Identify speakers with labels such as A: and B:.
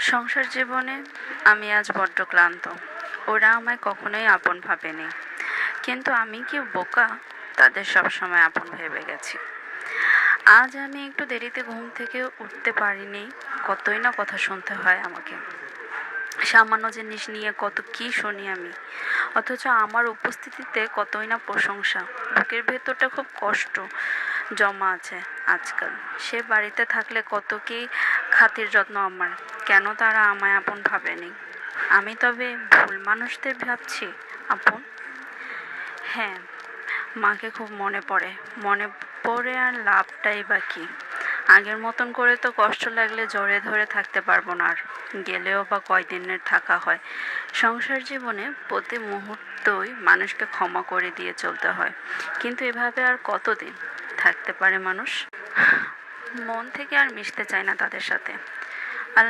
A: সংসার জীবনে আমি আজ বড্ড ক্লান্ত। ওরা আমায় কখনোই আপন ভাবেনি, কিন্তু আমি কি বোকা? তাদের সবসময় আপন ভেবে গেছি। আজ আমি একটু দেরিতে ঘুম থেকে উঠতে পারিনি, কতই না কথা শুনতে হয় আমাকে। সামান্য জিনিস নিয়ে কত কি শুনি আমি, অথচ আমার উপস্থিতিতে কতই না প্রশংসা। বুকের ভেতরটা খুব কষ্ট জমা আছে আজকাল। সে বাড়িতে থাকলে কত কি খাতির যত্ন আমার, কেন তারা আমায় আপন ভাবেনি? আমি তবে ভুল মানুষদের ভাবছি আপন? হ্যাঁ, মাকে খুব মনে পড়ে আর লাভটাই বা কি? আগের মতন করে তো কষ্ট লাগলে জড়ে ধরে থাকতে পারবো না আর, গেলেও বা কয়দিনের থাকা হয়। সংসার জীবনে প্রতি মুহূর্তই মানুষকে ক্ষমা করে দিয়ে চলতে হয়, কিন্তু এভাবে আর কতদিন থাকতে পারে মানুষ? মন থেকে আর মিশতে চায় না তাদের সাথে।